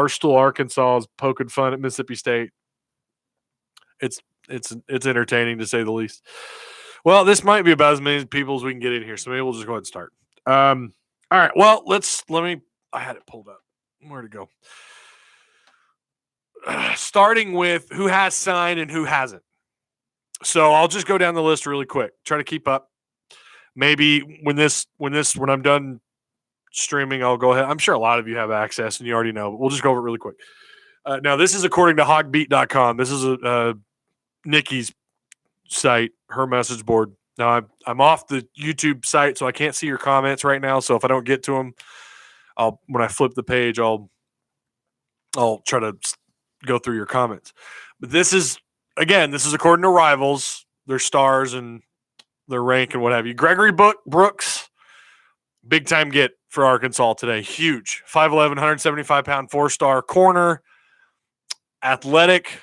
Barstool, Arkansas is poking fun at Mississippi State. It's entertaining to say the least. Well, this might be about as many people as we can get in here, so maybe we'll just go ahead and start. All right. Well, I had it pulled up. Where'd it go? Starting with who has signed and who hasn't. So I'll just go down the list really quick. Try to keep up. Maybe when I'm done streaming, I'll go ahead. I'm sure a lot of you have access and you already know, but we'll just go over it really quick. Now, this is according to hogbeat.com. This is Nikki's site, her message board. Now, I'm off the YouTube site, so I can't see your comments right now. So if I don't get to them, when I flip the page, I'll try to go through your comments. But this is according to Rivals, their stars and their rank and what have you. Gregory Brooks, big time get for Arkansas today. Huge. 5'11", 175-pound, 4-star corner. Athletic.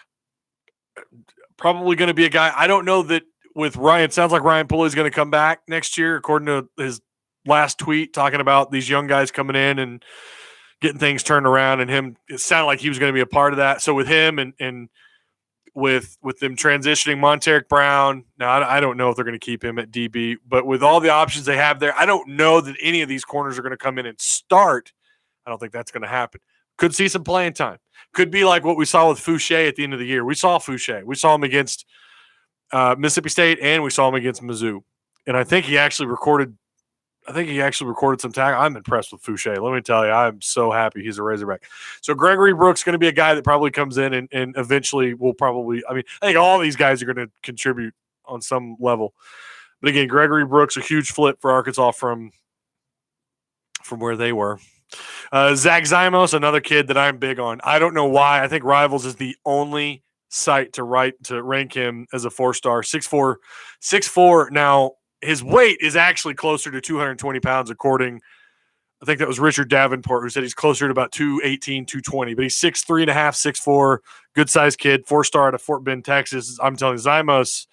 Probably going to be a guy. I don't know that with Ryan. Sounds like Ryan Pulley's going to come back next year, according to his last tweet, talking about these young guys coming in and getting things turned around. And him, it sounded like he was going to be a part of that. So with him and with them transitioning Monteric Brown, now I don't know if they're going to keep him at DB, but with all the options they have there, I don't know that any of these corners are going to come in and start. I don't think that's going to happen. Could see some playing time. Could be like what we saw with Fouché at the end of the year. We saw Fouché. We saw him against Mississippi State, and we saw him against Mizzou. And I think he actually recorded some tackle. I'm impressed with Fouché. Let me tell you, I'm so happy he's a Razorback. So Gregory Brooks is going to be a guy that probably comes in and eventually will probably – I think all these guys are going to contribute on some level. But again, Gregory Brooks, a huge flip for Arkansas from where they were. Zach Zymos, another kid that I'm big on. I don't know why. I think Rivals is the only site to rank him as a 4-star. 6'4". Now, his weight is actually closer to 220 pounds, according – I think that was Richard Davenport who said he's closer to about 218, 220. But he's 6'3 and a half, 6'4", good-sized kid, 4-star out of Fort Bend, Texas. I'm telling you, Zymos,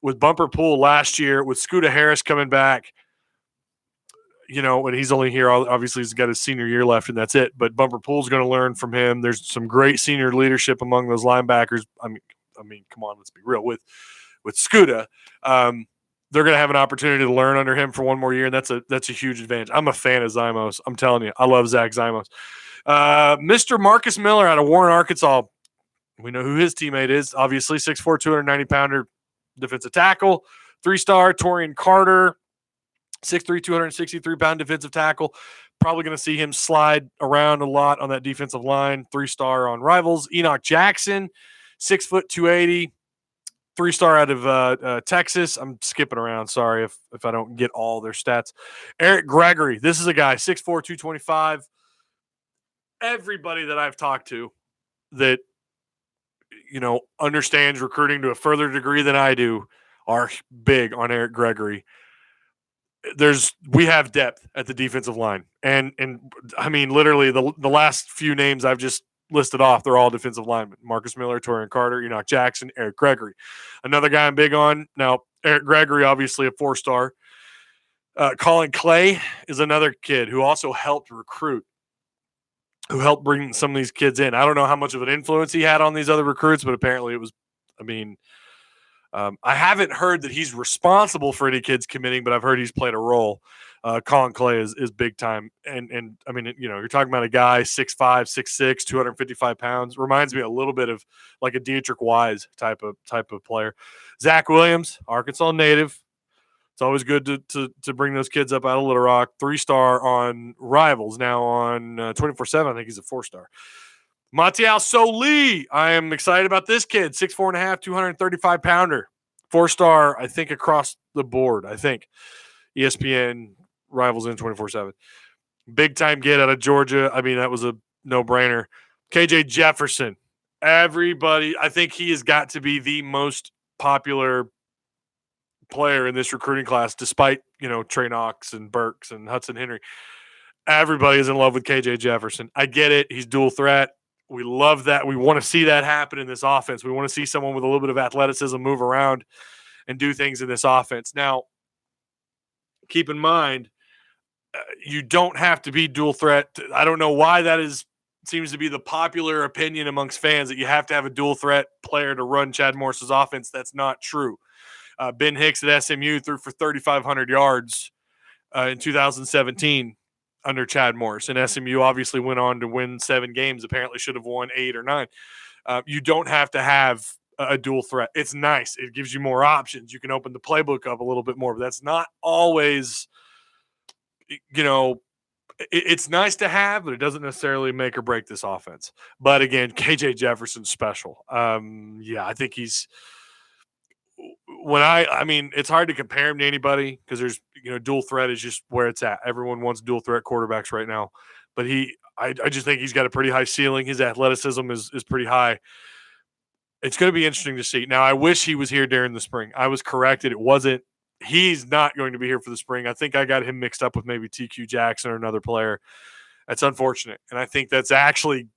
with Bumper Pool last year, with Scooter Harris coming back, when he's only here, obviously he's got his senior year left, and that's it. But Bumper Pool's going to learn from him. There's some great senior leadership among those linebackers. I mean, come on, let's be real. With Scooter, they're going to have an opportunity to learn under him for one more year, and that's a huge advantage. I'm a fan of Zymos. I'm telling you, I love Zach Zymos. Mr. Marcus Miller out of Warren, Arkansas. We know who his teammate is. Obviously, 6'4", 290-pounder defensive tackle. 3-star, Torian Carter. 6'3", 263-pound defensive tackle. Probably going to see him slide around a lot on that defensive line. 3-star on Rivals. Enoch Jackson, 6 foot 280, 3-star out of Texas. I'm skipping around. Sorry if I don't get all their stats. Eric Gregory. This is a guy, 6'4", 225. Everybody that I've talked to that, understands recruiting to a further degree than I do are big on Eric Gregory. We have depth at the defensive line. And I mean, literally the last few names I've just listed off, they're all defensive linemen. Marcus Miller, Torian Carter, Enoch Jackson, Eric Gregory. Another guy I'm big on. Now, Eric Gregory, obviously a 4-star. Colin Clay is another kid who also helped recruit, who helped bring some of these kids in. I don't know how much of an influence he had on these other recruits, but apparently it was, I haven't heard that he's responsible for any kids committing, but I've heard he's played a role. Colin Clay is big time. And I mean, you're talking about a guy 6'5", 6'6", 255 pounds. Reminds me a little bit of like a Dietrich Wise type of player. Zach Williams, Arkansas native. It's always good to bring those kids up out of Little Rock. 3-star on Rivals. Now on 24/7, I think he's a 4-star. Matial Soli, I am excited about this kid. 6'4 and a half, 235-pounder. 4-star, I think, across the board. I think ESPN Rivals in 24/7. Big-time kid out of Georgia. I mean, that was a no-brainer. KJ Jefferson. Everybody, I think he has got to be the most popular player in this recruiting class, despite, Trey Knox and Burks and Hudson Henry. Everybody is in love with KJ Jefferson. I get it. He's dual threat. We love that. We want to see that happen in this offense. We want to see someone with a little bit of athleticism move around and do things in this offense. Now, keep in mind, you don't have to be dual threat. I don't know why that is seems to be the popular opinion amongst fans that you have to have a dual threat player to run Chad Morris's offense. That's not true. Ben Hicks at SMU threw for 3,500 yards in 2017 under Chad Morris. And SMU obviously went on to win 7 games, apparently should have won 8 or 9. You don't have to have a dual threat. It's nice. It gives you more options. You can open the playbook up a little bit more, but that's not always, it's nice to have, but it doesn't necessarily make or break this offense. But again, KJ Jefferson's special. I think he's it's hard to compare him to anybody because there's, dual threat is just where it's at. Everyone wants dual threat quarterbacks right now, but I just think he's got a pretty high ceiling. His athleticism is pretty high. It's going to be interesting to see. Now, I wish he was here during the spring. I was corrected. It wasn't. He's not going to be here for the spring. I think I got him mixed up with maybe TQ Jackson or another player. That's unfortunate. And I think that's actually,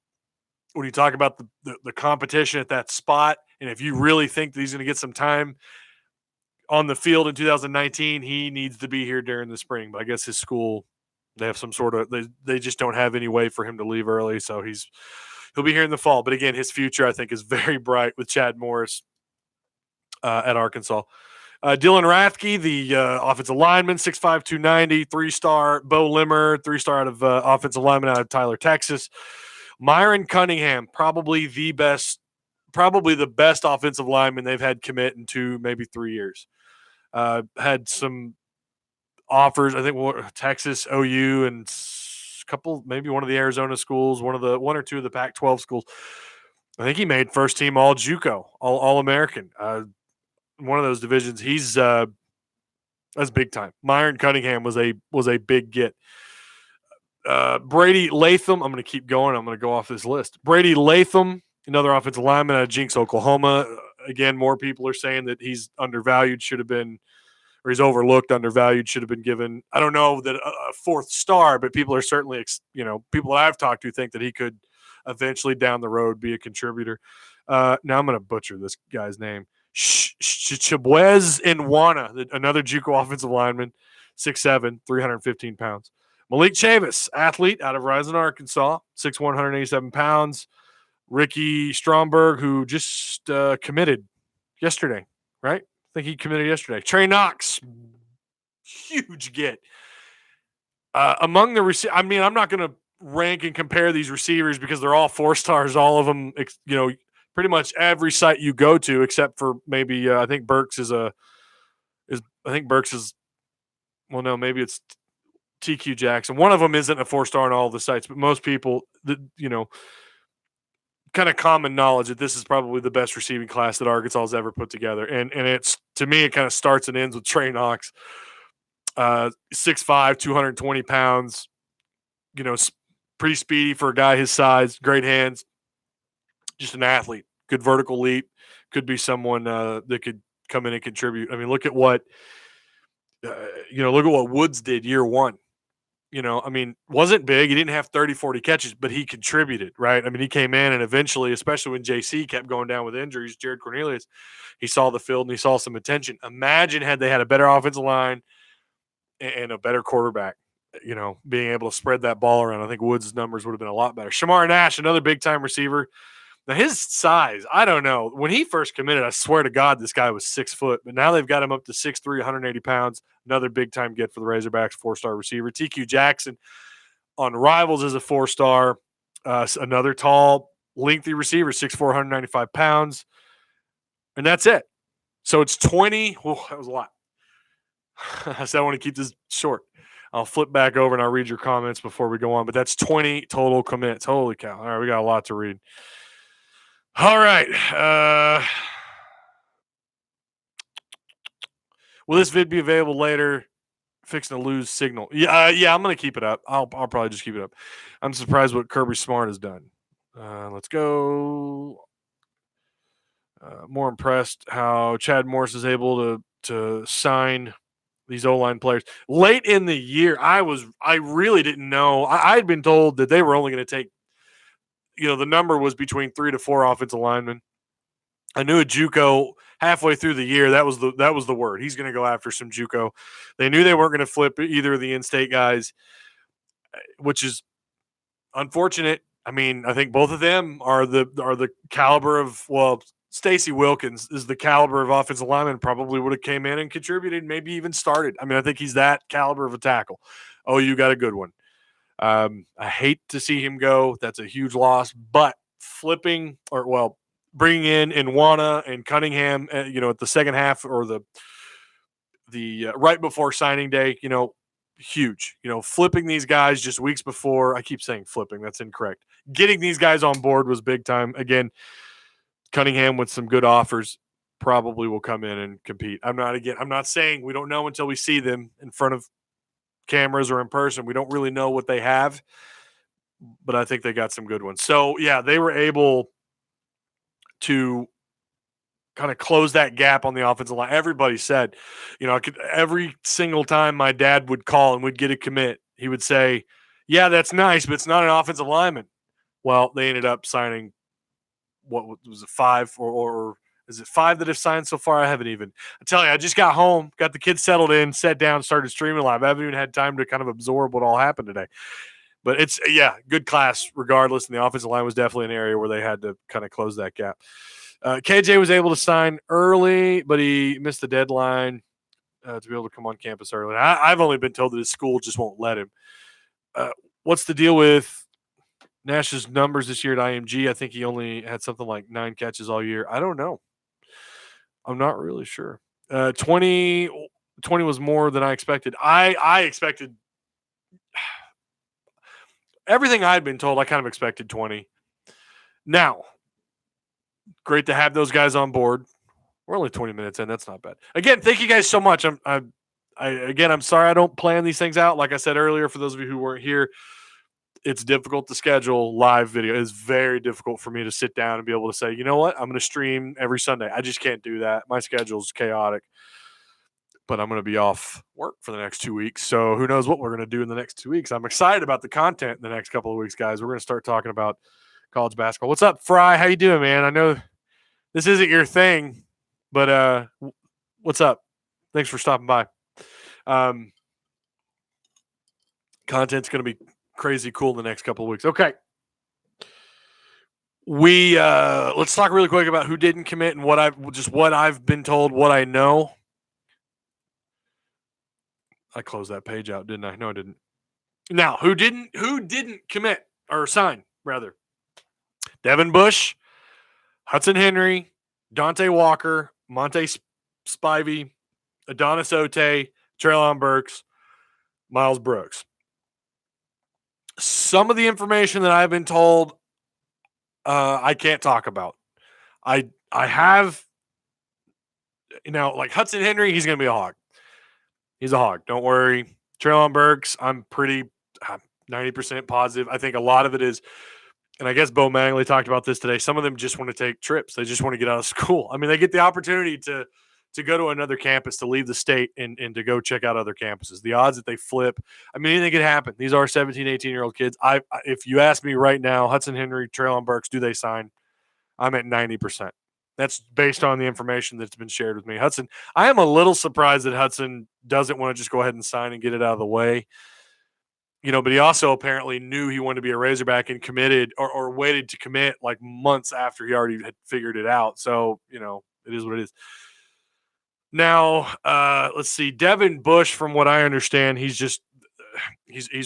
when you talk about the competition at that spot, and if you really think that he's going to get some time on the field in 2019, he needs to be here during the spring. But I guess his school, they have some sort of, they just don't have any way for him to leave early. So he'll be here in the fall. But again, his future, I think, is very bright with Chad Morris at Arkansas. Dylan Rathke, the offensive lineman, 6'5", 290, 3-star. Bo Limmer, 3-star out of offensive lineman out of Tyler, Texas. Myron Cunningham, probably the best offensive lineman they've had commit in 2, maybe 3 years. Had some offers, I think, Texas, OU, and couple, maybe one of the Arizona schools, one or two of the Pac-12 schools. I think he made first team all JUCO, all American. One of those divisions. That's big time. Myron Cunningham was a big get. Brady Latham, I'm going to keep going. I'm going to go off this list. Brady Latham, another offensive lineman out of Jinx, Oklahoma. Again, more people are saying that he's undervalued, should have been, or he's overlooked, undervalued, should have been given, I don't know that a 4th star, but people are certainly, people that I've talked to think that he could eventually down the road be a contributor. Now I'm going to butcher this guy's name. Chibwez Nwana, another JUCO offensive lineman, 6'7", 315 pounds. Malik Chavis, athlete out of Rising, Arkansas, 6'1", 187 pounds. Ricky Stromberg, who just committed yesterday, right? I think he committed yesterday. Trey Knox, huge get. Among the receivers, I'm not going to rank and compare these receivers because they're all 4 stars, all of them, pretty much every site you go to, except for maybe I think Burks well, no, maybe it's TQ Jackson. One of them isn't a 4-star on all the sites, but most people, kind of common knowledge that this is probably the best receiving class that Arkansas has ever put together. And it's, to me, it kind of starts and ends with Trey Knox, 6'5", 220 pounds, pretty speedy for a guy his size, great hands, just an athlete, good vertical leap, could be someone that could come in and contribute. I mean, look at what Woods did year one. Wasn't big. He didn't have 30, 40 catches, but he contributed, right? I mean, he came in and eventually, especially when JC kept going down with injuries, Jared Cornelius, he saw the field and he saw some attention. Imagine had they had a better offensive line and a better quarterback, being able to spread that ball around. I think Woods' numbers would have been a lot better. Shamar Nash, another big-time receiver. Now, his size, I don't know. When he first committed, I swear to God, this guy was 6 foot. But now they've got him up to 6'3", 180 pounds. Another big-time get for the Razorbacks, 4-star receiver. TQ Jackson on Rivals is a 4-star. Another tall, lengthy receiver, 6'4", 195 pounds. And that's it. So it's 20. Oh, that was a lot. So I want to keep this short. I'll flip back over and I'll read your comments before we go on. But that's 20 total commits. Holy cow. All right, we got a lot to read. All right. Will this vid be available later? Fixing to lose signal. Yeah, I'm going to keep it up. I'll probably just keep it up. I'm surprised what Kirby Smart has done. Let's go. More impressed how Chad Morris is able to sign these O-line players late in the year. I really didn't know. I had been told that they were only going to take, the number was between 3 to 4 offensive linemen. I knew a JUCO halfway through the year. That was the word. He's going to go after some JUCO. They knew they weren't going to flip either of the in-state guys, which is unfortunate. I mean, I think both of them are the caliber of, well, Stacey Wilkins is the caliber of offensive lineman, probably would have came in and contributed, maybe even started. I mean, I think he's that caliber of a tackle. Oh, you got a good one. I hate to see him go. That's a huge loss. But bringing in Nwana and Cunningham, at the second half or the right before signing day, huge. Flipping these guys just weeks before. I keep saying flipping. That's incorrect. Getting these guys on board was big time. Again, Cunningham with some good offers probably will come in and compete. I'm not saying we don't know until we see them in front of cameras or in person. We don't really know what they have, but I think they got some good ones. So, yeah, they were able to kind of close that gap on the offensive line. Everybody said, every single time my dad would call and we'd get a commit, he would say, yeah, that's nice, but it's not an offensive lineman. Well, they ended up signing, what was it, 5 or is it 5 that have signed so far? I haven't even. I tell you, I just got home, got the kids settled in, sat down, started streaming live. I haven't even had time to kind of absorb what all happened today. But it's, good class regardless, and the offensive line was definitely an area where they had to kind of close that gap. KJ was able to sign early, but he missed the deadline to be able to come on campus early. I've only been told that his school just won't let him. What's the deal with Nash's numbers this year at IMG? I think he only had something like 9 catches all year. I don't know. I'm not really sure. 20 was more than I expected. I expected everything I'd been told. I kind of expected 20. Now, great to have those guys on board. We're only 20 minutes in. That's not bad. Again, thank you guys so much. I'm sorry I don't plan these things out. Like I said earlier, for those of you who weren't here, it's difficult to schedule live video. It's very difficult for me to sit down and be able to say, you know what, I'm going to stream every Sunday. I just can't do that. My schedule's chaotic. But I'm going to be off work for the next 2 weeks. So who knows what we're going to do in the next 2 weeks. I'm excited about the content in the next couple of weeks, guys. We're going to start talking about college basketball. What's up, Fry? How you doing, man? I know this isn't your thing, but what's up? Thanks for stopping by. Content's going to be crazy cool in the next couple of weeks. Okay. Let's talk really quick about who didn't commit and what I've been told, what I know. I closed that page out, didn't I? No, I didn't. Now, who didn't commit or sign, rather? Devin Bush, Hudson Henry, Dante Walker, Monte Spivey, Adonis Ote, Treylon Burks, Miles Brooks. Some of the information that I've been told, I can't talk about. I have, like Hudson Henry, he's going to be a hog. He's a hog. Don't worry. Treylon Burks, I'm pretty 90% positive. I think a lot of it is, and I guess Bo Mangley talked about this today, some of them just want to take trips. They just want to get out of school. I mean, they get the opportunity to go to another campus, to leave the state and to go check out other campuses. The odds that they flip, I mean, anything could happen. These are 17, 18-year-old kids. If you ask me right now, Hudson Henry, Treylon Burks, do they sign? I'm at 90%. That's based on the information that's been shared with me. Hudson, I am a little surprised that Hudson doesn't want to just go ahead and sign and get it out of the way. But he also apparently knew he wanted to be a Razorback and committed or waited to commit like months after he already had figured it out. So, it is what it is. Now, let's see. Devin Bush, from what I understand, he's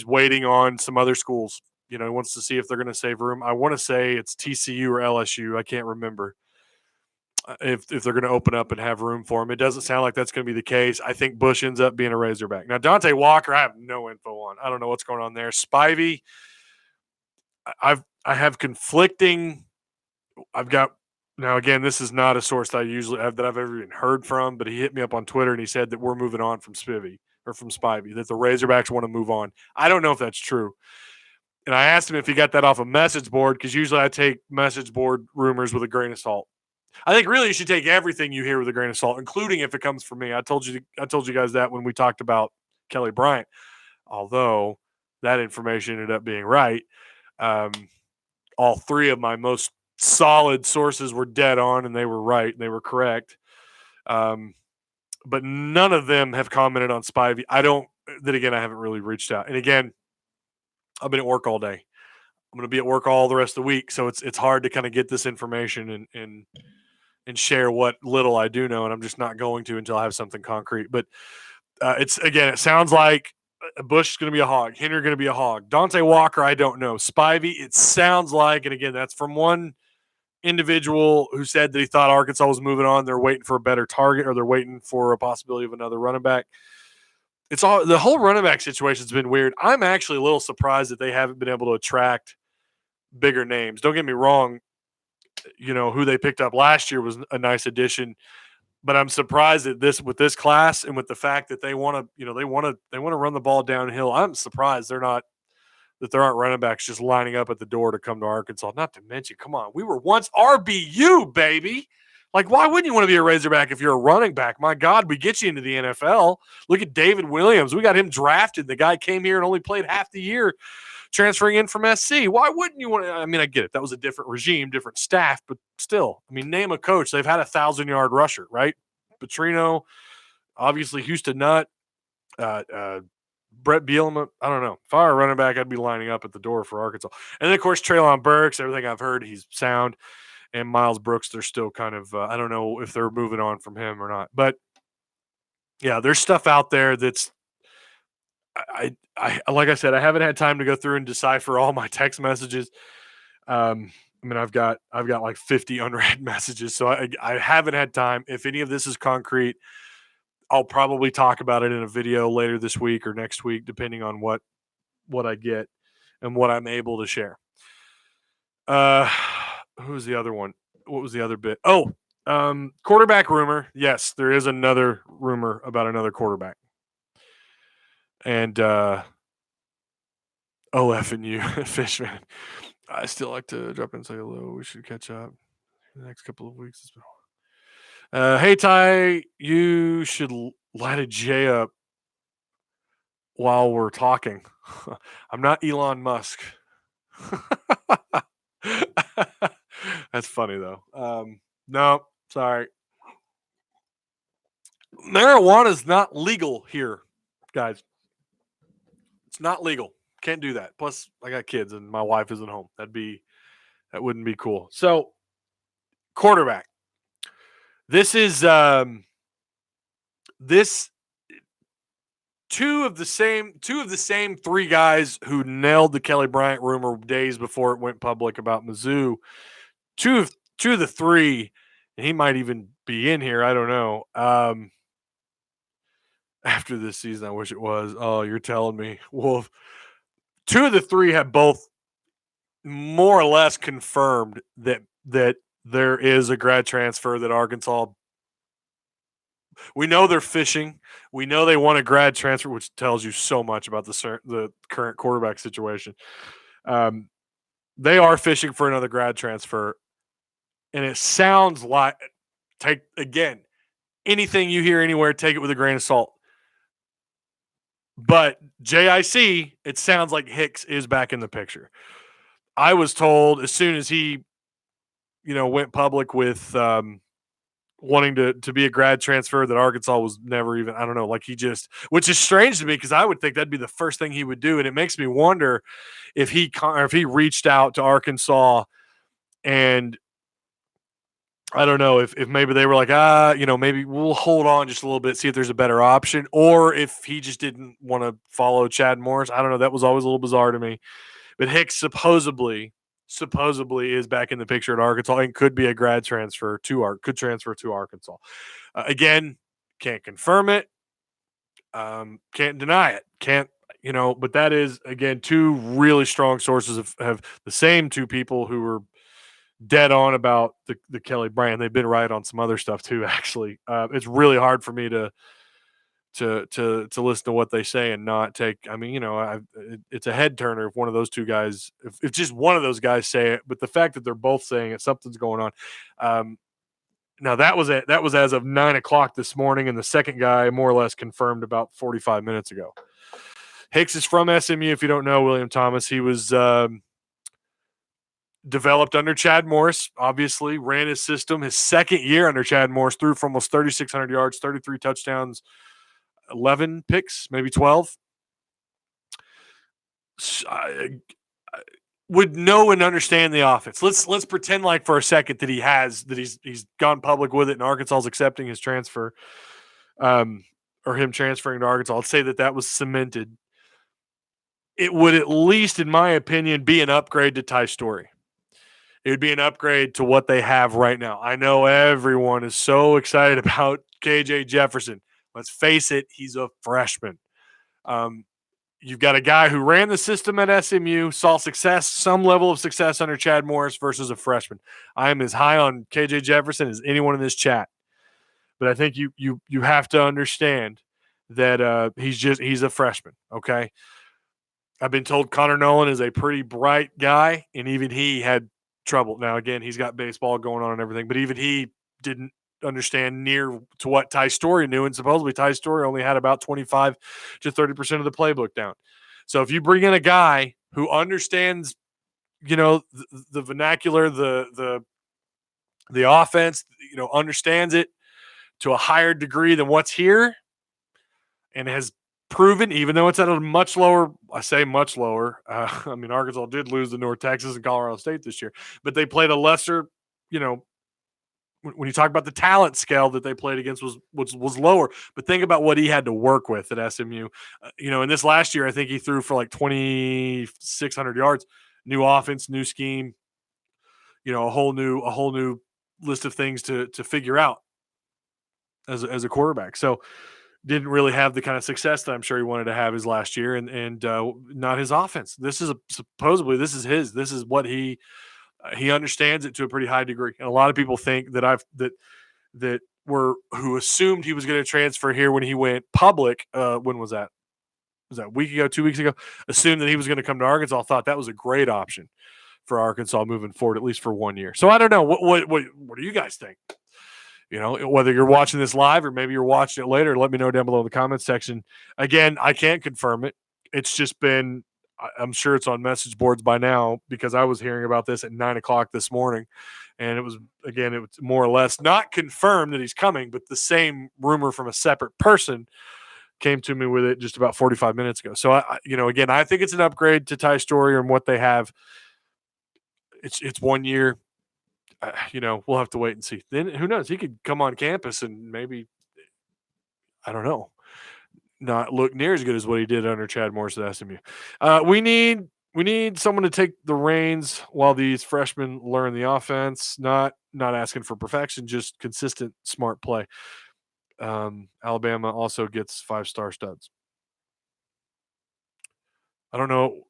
waiting on some other schools. He wants to see if they're going to save room. I want to say it's TCU or LSU. I can't remember if they're going to open up and have room for him. It doesn't sound like that's going to be the case. I think Bush ends up being a Razorback. Now, Dante Walker, I have no info on. I don't know what's going on there. Spivey, I have conflicting. I've got, now again, this is not a source that I usually have that I've ever even heard from, but he hit me up on Twitter and he said that we're moving on from Spivey, that the Razorbacks want to move on. I don't know if that's true. And I asked him if he got that off a message board, because usually I take message board rumors with a grain of salt. I think really you should take everything you hear with a grain of salt, including if it comes from me. I told you guys that when we talked about Kelly Bryant, although that information ended up being right. All 3 of my most solid sources were dead on, and they were right, and they were correct. But none of them have commented on Spivey. I haven't really reached out. And again, I've been at work all day. I'm going to be at work all the rest of the week, so it's hard to kind of get this information and share what little I do know, and I'm just not going to until I have something concrete. But it sounds like Bush is going to be a hog. Henry going to be a hog. Dante Walker, I don't know. Spivey, it sounds like, and again, that's from one individual who said that he thought Arkansas was moving on. They're waiting for a better target, or they're waiting for a possibility of another running back. The whole running back situation's been weird. I'm actually a little surprised that they haven't been able to attract bigger names. Don't get me wrong. Who they picked up last year was a nice addition, but I'm surprised that with this class and with the fact that they want to run the ball downhill. I'm surprised there aren't running backs just lining up at the door to come to Arkansas. Not to mention, come on, we were once RBU, baby. Like, why wouldn't you want to be a Razorback if you're a running back? My God, we get you into the NFL. Look at David Williams. We got him drafted. The guy came here and only played half the year, transferring in from SC. Why wouldn't you want to? I mean, I get it. That was a different regime, different staff, but still, I mean, name a coach. They've had 1,000-yard rusher, right? Petrino, obviously Houston Nutt, Brett Bielema. I don't know. If I were a running back, I'd be lining up at the door for Arkansas. And then, of course, Treylon Burks, everything I've heard, he's sound. And Miles Brooks, they're still kind of, I don't know if they're moving on from him or not. But, yeah, there's stuff out there that's, I like I said, I haven't had time to go through and decipher all my text messages. I mean, I've got like 50 unread messages, so I haven't had time. If any of this is concrete, I'll probably talk about it in a video later this week or next week, depending on what I get and what I'm able to share. Who's the other one? What was the other bit? Oh, quarterback rumor. Yes, there is another rumor about another quarterback. And OF and you, Fishman. I still like to drop in and say hello. We should catch up in the next couple of weeks. Hey, Ty, you should light a J up while we're talking. I'm not Elon Musk. That's funny, though. No, sorry. Marijuana is not legal here, guys. It's not legal. Can't do that. Plus, I got kids and my wife isn't home. That wouldn't be cool. So, quarterback. This is two of the same three guys who nailed the Kelly Bryant rumor days before it went public about Mizzou. Two of the three, and he might even be in here. I don't know. After this season, I wish it was. Oh, you're telling me. Well, two of the three have both more or less confirmed that there is a grad transfer that Arkansas. We know they're fishing. We know they want a grad transfer, which tells you so much about the current quarterback situation. They are fishing for another grad transfer, and it sounds like anything you hear anywhere, take it with a grain of salt. But JIC, it sounds like Hicks is back in the picture. I was told as soon as he, went public with wanting to be a grad transfer that Arkansas was never even, I don't know, which is strange to me because I would think that'd be the first thing he would do. And it makes me wonder if he reached out to Arkansas and I don't know if maybe they were like, maybe we'll hold on just a little bit, see if there's a better option, or if he just didn't want to follow Chad Morris. I don't know. That was always a little bizarre to me. But Hicks supposedly is back in the picture at Arkansas and could be a grad transfer could transfer to Arkansas. Again, can't confirm it. Can't deny it. But that is, again, two really strong sources have the same two people who were dead on about the Kelly Bryant. They've been right on some other stuff too, actually. It's really hard for me to listen to what they say and not take. I mean, it's a head turner if one of those two guys, if just one of those guys say it, but the fact that they're both saying it, something's going on. Now that was as of 9:00 this morning, and the second guy more or less confirmed about 45 minutes ago. Hicks is from SMU. If you don't know William Thomas, he was developed under Chad Morris, obviously, ran his system. His second year under Chad Morris, threw for almost 3,600 yards, 33 touchdowns, 11 picks, maybe 12. would know and understand the offense. Let's pretend like for a second that he's gone public with it and Arkansas is accepting his transfer, or him transferring to Arkansas. Let's say that was cemented. It would at least, in my opinion, be an upgrade to Ty Story. It would be an upgrade to what they have right now. I know everyone is so excited about KJ Jefferson. Let's face it, he's a freshman. You've got a guy who ran the system at SMU, saw success, some level of success under Chad Morris versus a freshman. I am as high on KJ Jefferson as anyone in this chat. But I think you have to understand that he's a freshman, okay? I've been told Connor Nolan is a pretty bright guy, and even he had trouble. Now, again, he's got baseball going on and everything, but even he didn't understand near to what Ty Story knew, and supposedly Ty Story only had about 25 to 30% of the playbook down. So if you bring in a guy who understands, the vernacular, the offense, understands it to a higher degree than what's here, and has proven, even though it's at a much lower, I say much lower. Arkansas did lose to North Texas and Colorado State this year, but they played a lesser, when you talk about the talent scale that they played against was lower. But think about what he had to work with at SMU. In this last year, I think he threw for like 2,600 yards. New offense, new scheme. A whole new list of things to figure out as a quarterback. So didn't really have the kind of success that I'm sure he wanted to have his last year, and not his offense. This is his. This is what he understands it to a pretty high degree. And a lot of people think who assumed he was going to transfer here when he went public. When was that? Was that a week ago, 2 weeks ago? Assumed that he was going to come to Arkansas. Thought that was a great option for Arkansas moving forward, at least for 1 year. So I don't know. What do you guys think? Whether you're watching this live or maybe you're watching it later, let me know down below in the comments section. Again, I can't confirm it. It's just been, I'm sure it's on message boards by now because I was hearing about this at 9:00 this morning. And it was more or less not confirmed that he's coming, but the same rumor from a separate person came to me with it just about 45 minutes ago. So, again, I think it's an upgrade to Ty Story and what they have. It's 1 year. We'll have to wait and see. Then who knows? He could come on campus and maybe, I don't know, not look near as good as what he did under Chad Morris at SMU. We need someone to take the reins while these freshmen learn the offense. Not asking for perfection, just consistent, smart play. Alabama also gets 5-star studs. I don't know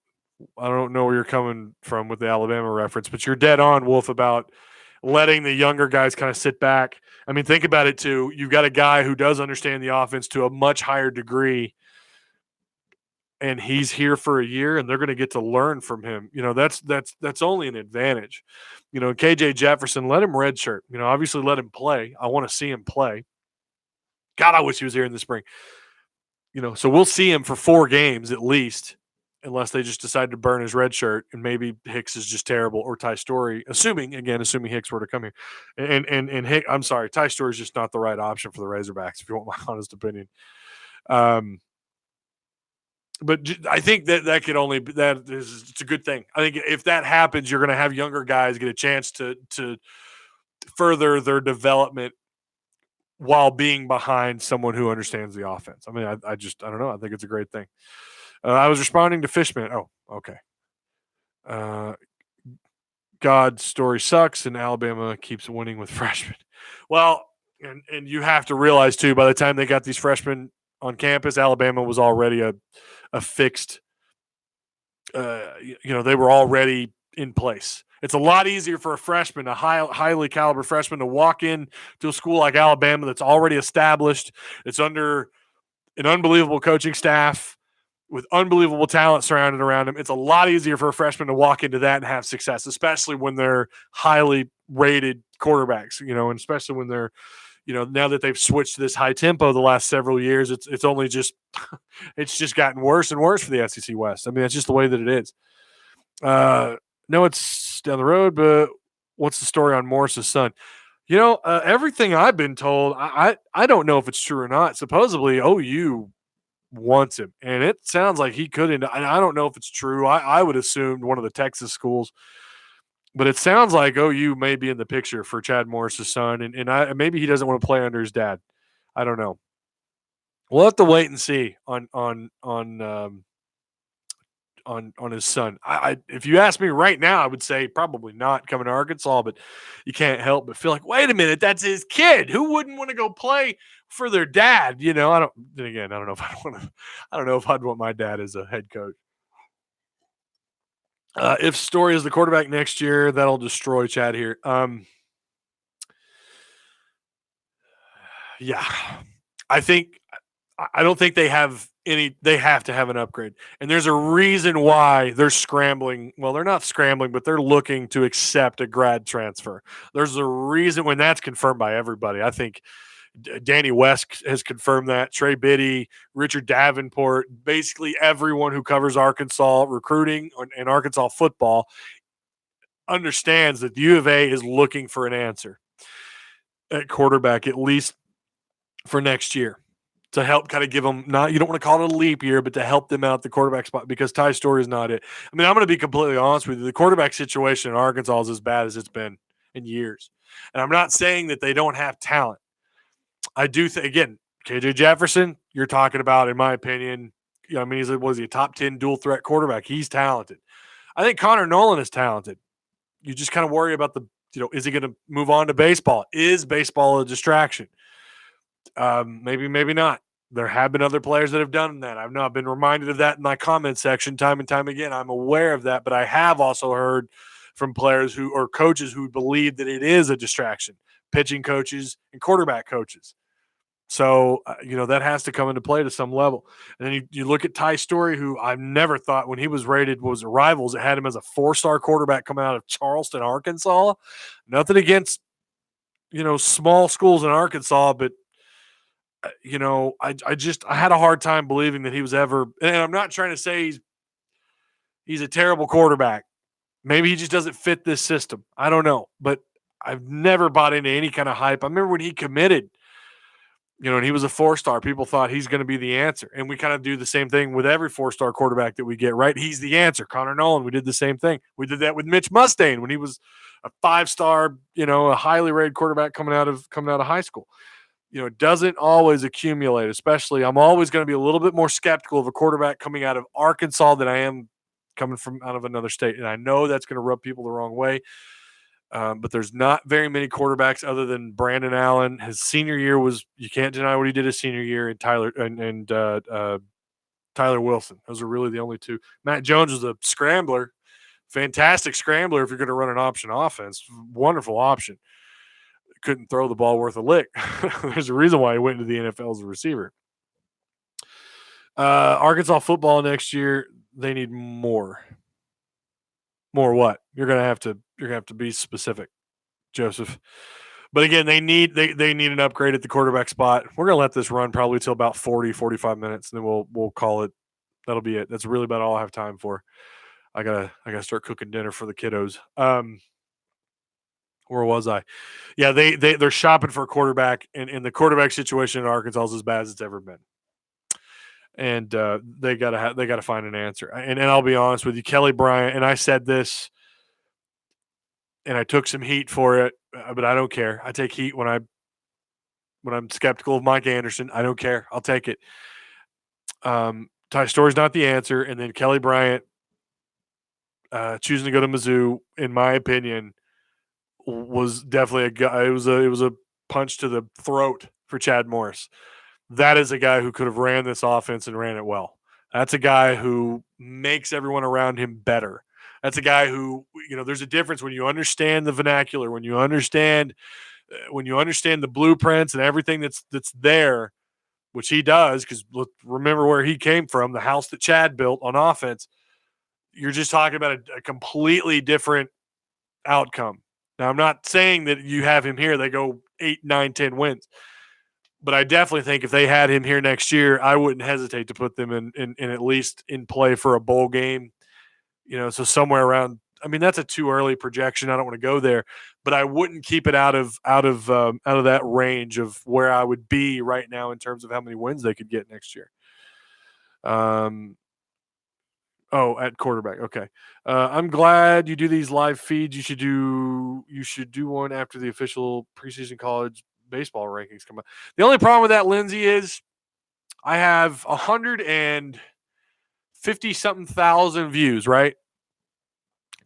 where you're coming from with the Alabama reference, but you're dead on, Wolf, about letting the younger guys kind of sit back. Think about it too. You've got a guy who does understand the offense to a much higher degree, and he's here for a year, and they're going to get to learn from him. That's only an advantage. KJ Jefferson, let him redshirt. Obviously let him play. I want to see him play. God, I wish he was here in the spring. So we'll see him for 4 games at least, unless they just decide to burn his red shirt, and maybe Hicks is just terrible, or Ty Story, assuming Hicks were to come here. And Hicks, I'm sorry, Ty Story is just not the right option for the Razorbacks, if you want my honest opinion. But I think that could only be, it's a good thing. I think if that happens, you're going to have younger guys get a chance to further their development while being behind someone who understands the offense. I don't know. I think it's a great thing. I was responding to Fishman. Oh, okay. God's story sucks, and Alabama keeps winning with freshmen. Well, and you have to realize, too, by the time they got these freshmen on campus, Alabama was already a fixed they were already in place. It's a lot easier for a freshman, a highly caliber freshman, to walk in to a school like Alabama that's already established. It's under an unbelievable coaching staff with unbelievable talent surrounded around him. It's a lot easier for a freshman to walk into that and have success, especially when they're highly rated quarterbacks, and especially when they're, now that they've switched to this high tempo the last several years, it's only just, it's just gotten worse and worse for the SEC West. That's just the way that it is. No, it's down the road, but what's the story on Morris's son? Everything I've been told, I don't know if it's true or not. Supposedly OU wants him. And it sounds like he could. And I don't know if it's true. I would assume one of the Texas schools. But it sounds like OU may be in the picture for Chad Morris's son. And maybe he doesn't want to play under his dad. I don't know. We'll have to wait and see on his son. If you ask me right now, I would say probably not coming to Arkansas, but you can't help but feel like, wait a minute, that's his kid. Who wouldn't want to go play for their dad? I don't know if I don't know if I'd want my dad as a head coach. If Story is the quarterback next year, that'll destroy Chad here. Yeah, I don't think they have they have to have an upgrade. And there's a reason why they're scrambling. Well, they're not scrambling, but they're looking to accept a grad transfer. There's a reason when that's confirmed by everybody. I think Danny West has confirmed that. Trey Biddy, Richard Davenport, basically everyone who covers Arkansas recruiting and Arkansas football understands that the U of A is looking for an answer at quarterback, at least for next year, to help kind of give them, not, you don't want to call it a leap year, but to help them out the quarterback spot, because Ty Story is not it. I mean, I'm going to be completely honest with you. The quarterback situation in Arkansas is as bad as it's been in years. And I'm not saying that they don't have talent. I do think, again, KJ Jefferson, you're talking about, in my opinion, he's a top 10 dual threat quarterback. He's talented. I think Connor Nolan is talented. You just kind of worry about is he going to move on to baseball? Is baseball a distraction? Maybe not. There have been other players that have done that. I've not been reminded of that in my comment section time and time again. I'm aware of that, but I have also heard from players or coaches who believe that it is a distraction, pitching coaches and quarterback coaches. So, that has to come into play to some level. And then you look at Ty Story, who I've never thought when he was rated was Rivals, it had him as a 4-star quarterback coming out of Charleston, Arkansas. Nothing against, small schools in Arkansas, but I had a hard time believing that he was ever, and I'm not trying to say he's a terrible quarterback. Maybe he just doesn't fit this system. I don't know, but I've never bought into any kind of hype. I remember when he committed, and he was a 4-star, people thought he's going to be the answer. And we kind of do the same thing with every 4-star quarterback that we get, right? He's the answer. Connor Nolan, we did the same thing. We did that with Mitch Mustaine when he was a 5-star, a highly rated quarterback coming out of high school. It doesn't always accumulate, especially I'm always going to be a little bit more skeptical of a quarterback coming out of Arkansas than I am coming from out of another state. And I know that's going to rub people the wrong way. But there's not very many quarterbacks other than Brandon Allen. His senior year you can't deny what he did his senior year, and Tyler Wilson. Those are really the only two. Matt Jones was a scrambler, fantastic scrambler if you're going to run an option offense. Wonderful option. Couldn't throw the ball worth a lick. There's a reason why he went into the NFL as a receiver. Arkansas football next year, they need more. More what? You're gonna have to be specific, Joseph. But again, they need an upgrade at the quarterback spot. We're gonna let this run probably till about 45 minutes, and then we'll call it. That'll be it. That's really about all I have time for. I gotta start cooking dinner for the kiddos. Where was I? Yeah, they're shopping for a quarterback, and the quarterback situation in Arkansas is as bad as it's ever been. And they gotta find an answer. And I'll be honest with you, Kelly Bryant, and I said this, and I took some heat for it, but I don't care. I take heat when I'm skeptical of Mike Anderson. I don't care. I'll take it. Ty Story's not the answer, and then Kelly Bryant choosing to go to Mizzou, in my opinion, was definitely a guy. It was a punch to the throat for Chad Morris. That is a guy who could have ran this offense and ran it well. That's a guy who makes everyone around him better. That's a guy who, there's a difference when you understand the vernacular, when you understand the blueprints and everything that's there, which he does, because remember where he came from, the house that Chad built on offense. You're just talking about a completely different outcome. Now, I'm not saying that you have him here, they go 8, 9, 10 wins. But I definitely think if they had him here next year, I wouldn't hesitate to put them in at least in play for a bowl game. So somewhere around. I mean, that's a too early projection. I don't want to go there, but I wouldn't keep it out of that range of where I would be right now in terms of how many wins they could get next year. At quarterback. Okay. I'm glad you do these live feeds. You should do one after the official preseason college baseball rankings come out. The only problem with that, Lindsay, is I have 150 something thousand views, right?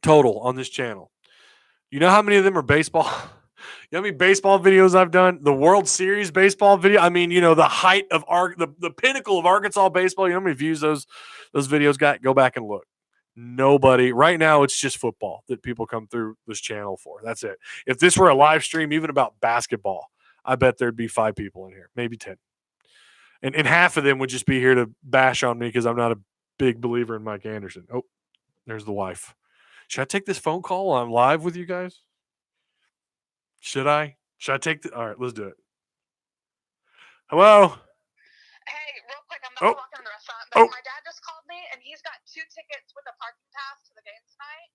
Total on this channel. You know how many of them are baseball? You know how many baseball videos I've done? The World Series baseball video. I mean, the height of the pinnacle of Arkansas baseball. You know how many views those videos got? Go back and look. Nobody. Right now, it's just football that people come through this channel for. That's it. If this were a live stream, even about basketball, I bet there'd be 5 people in here, maybe 10. And half of them would just be here to bash on me because I'm not a big believer in Mike Anderson. Oh, there's the wife. Should I take this phone call while I'm live with you guys? Should I? Should I take the? All right, let's do it. Hello. Hey, real quick, I'm about to walk in the restaurant, but my dad just called me, and he's got 2 tickets with a parking pass to the game tonight,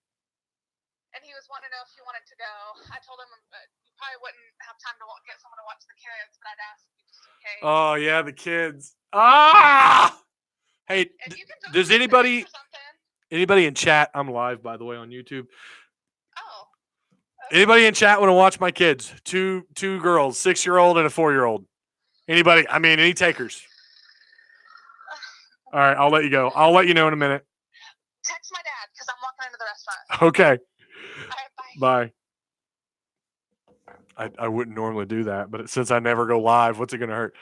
and he was wanting to know if you wanted to go. I told him you probably wouldn't have time to get someone to watch the kids, but I'd ask you just in case. Oh, yeah, the kids. Ah! Hey, does anybody in chat? I'm live, by the way, on YouTube. Oh. Okay. Anybody in chat want to watch my kids? Two girls, 6-year-old and a 4-year-old. Anybody? I mean, any takers? All right, I'll let you go. I'll let you know in a minute. Text my dad because I'm walking into the restaurant. Okay. All right, bye. I wouldn't normally do that, but since I never go live, what's it going to hurt?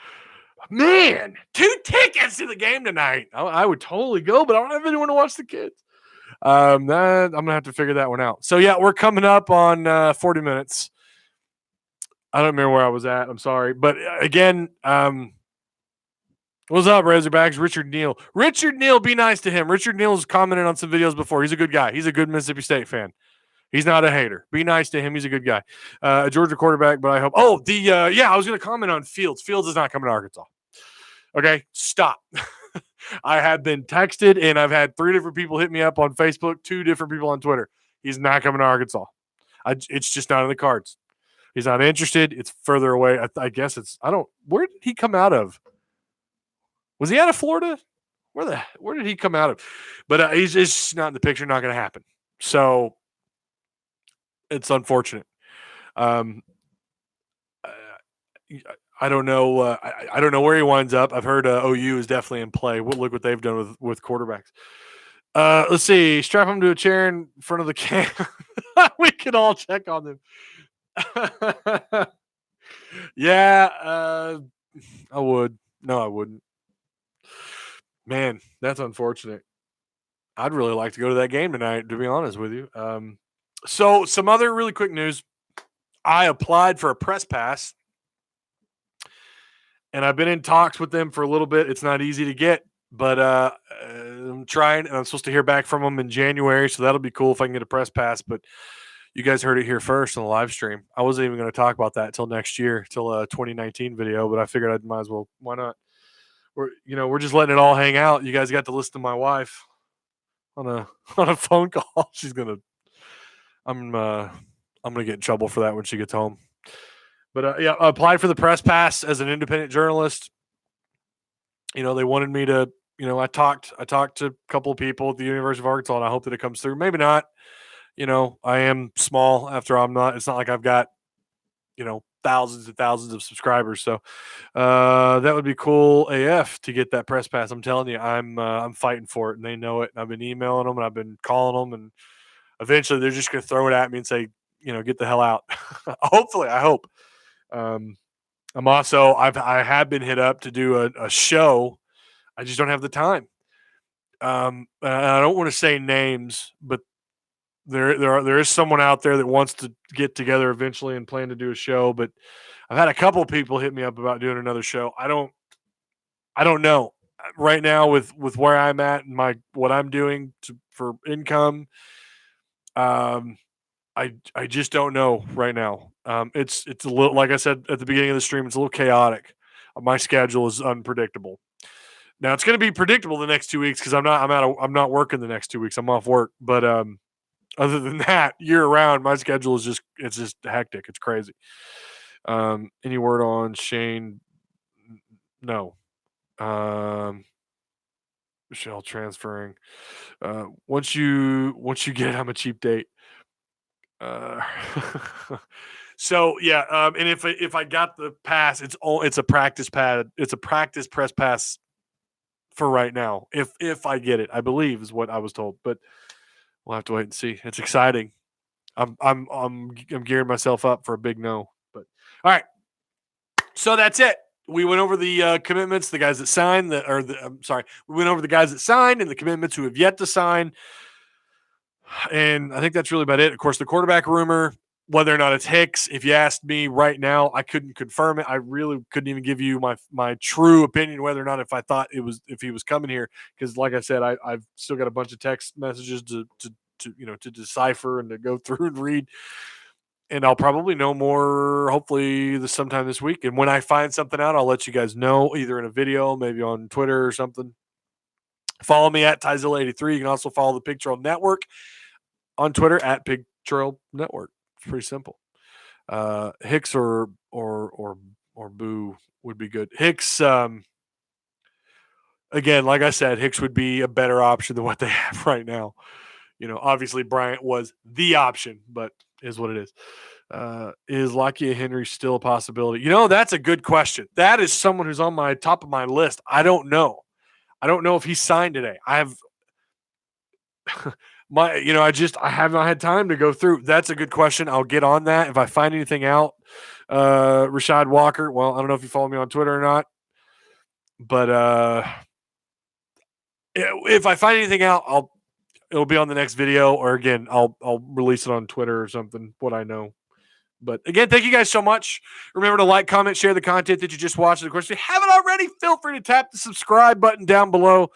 Man, 2 tickets to the game tonight. I would totally go, but I don't have anyone to watch the kids. I'm going to have to figure that one out. So, yeah, we're coming up on 40 minutes. I don't remember where I was at. I'm sorry. But, again, what's up, Razorbacks? Richard Neal. Richard Neal, be nice to him. Richard Neal's commented on some videos before. He's a good guy. He's a good Mississippi State fan. He's not a hater. Be nice to him. He's a good guy. A Georgia quarterback, but I hope. I was going to comment on Fields. Fields is not coming to Arkansas. Okay, stop. I have been texted, and I've had 3 different people hit me up on Facebook, 2 different people on Twitter. He's not coming to Arkansas. It's just not in the cards. He's not interested. It's further away. I guess where did he come out of? Was he out of Florida? Where did he come out of? But he's just not in the picture. Not going to happen. So it's unfortunate. I don't know. I don't know where he winds up. I've heard OU is definitely in play. Look what they've done with quarterbacks. Let's see. Strap them to a chair in front of the camera. We can all check on them. Yeah, I would. No, I wouldn't. Man, that's unfortunate. I'd really like to go to that game tonight, to be honest with you. So some other really quick news. I applied for a press pass, and I've been in talks with them for a little bit. It's not easy to get, but I'm trying, and I'm supposed to hear back from them in January, so that'll be cool if I can get a press pass. But you guys heard it here first on the live stream. I wasn't even going to talk about that until next year, till a 2019 video, but I figured I might as well. Why not? We're just letting it all hang out. You guys got to listen to my wife on a phone call. I'm gonna get in trouble for that when she gets home. But I applied for the press pass as an independent journalist. They wanted me to. I talked to a couple of people at the University of Arkansas, and I hope that it comes through. Maybe not. I am small. After all, I'm not. It's not like I've got thousands and thousands of subscribers. So that would be cool AF to get that press pass. I'm telling you, I'm fighting for it, and they know it. And I've been emailing them, and I've been calling them, and eventually they're just going to throw it at me and say, get the hell out. Hopefully, I hope. I'm also I have been hit up to do a show. I just don't have the time. I don't want to say names, but there is someone out there that wants to get together eventually and plan to do a show. But I've had a couple of people hit me up about doing another show. I don't know right now with where I'm at and what I'm doing for income. I just don't know right now. It's a little, like I said at the beginning of the stream, it's a little chaotic. My schedule is unpredictable. Now it's going to be predictable the next 2 weeks because I'm not working the next 2 weeks. I'm off work. But other than that, year round, my schedule is just hectic. It's crazy. Any word on Shane? No. Michelle transferring. Once you get it, I'm a cheap date. So yeah, and if I got the pass, it's a practice pad. It's a practice press pass for right now. If I get it, I believe is what I was told, but we'll have to wait and see. It's exciting. I'm gearing myself up for a big no. But all right, so that's it. We went over the commitments, the guys that signed, we went over the guys that signed and the commitments who have yet to sign. And I think that's really about it. Of course, the quarterback rumor, whether or not it's Hicks, if you asked me right now, I couldn't confirm it. I really couldn't even give you my true opinion whether or not if he was coming here, because like I said, I've still got a bunch of text messages to decipher and to go through and read. And I'll probably know more, hopefully, sometime this week. And when I find something out, I'll let you guys know, either in a video, maybe on Twitter or something. Follow me at Tyzilla83. You can also follow the Pig Trail Network on Twitter at Pig Trail Network. It's pretty simple. Hicks or Boo would be good. Hicks, again, like I said, Hicks would be a better option than what they have right now. Obviously Bryant was the option, but is what it is. Is Lakia Henry still a possibility? That's a good question. That is someone who's on my top of my list. I don't know. I don't know if he signed today. I have I haven't had time to go through. That's a good question. I'll get on that if I find anything out. Rashad Walker. Well, I don't know if you follow me on Twitter or not, but if I find anything out, it'll be on the next video, or again, I'll release it on Twitter or something. What I know. But again, thank you guys so much. Remember to like, comment, share the content that you just watched. And of course, if you haven't already, feel free to tap the subscribe button down below.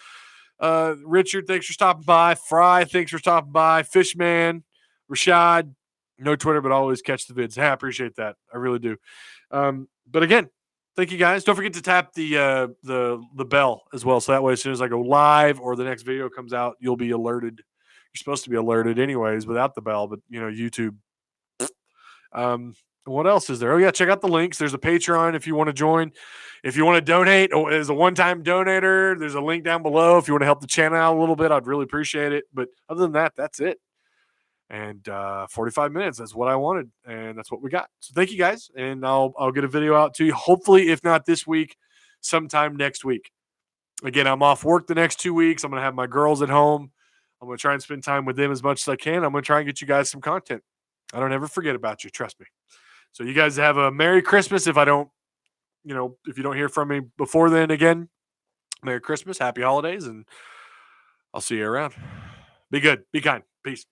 Richard, thanks for stopping by. Fry, thanks for stopping by. Fishman, Rashad, no Twitter, but always catch the vids. Hey, I appreciate that. I really do. But again, thank you guys. Don't forget to tap the bell as well. So that way, as soon as I go live or the next video comes out, you'll be alerted. You're supposed to be alerted anyways without the bell, but YouTube. What else is there? Oh yeah, check out the links. There's a Patreon if you want to join. If you want to donate as a one-time donator, there's a link down below. If you want to help the channel out a little bit, I'd really appreciate it. But other than that, that's it. And 45 minutes, that's what I wanted, and that's what we got. So thank you guys, and I'll get a video out to you. Hopefully, if not this week, sometime next week. Again, I'm off work the next 2 weeks. I'm gonna have my girls at home. I'm gonna try and spend time with them as much as I can. I'm gonna try and get you guys some content. I don't ever forget about you. Trust me. So you guys have a Merry Christmas. If I don't, if you don't hear from me before then, again, Merry Christmas, Happy Holidays, and I'll see you around. Be good. Be kind. Peace.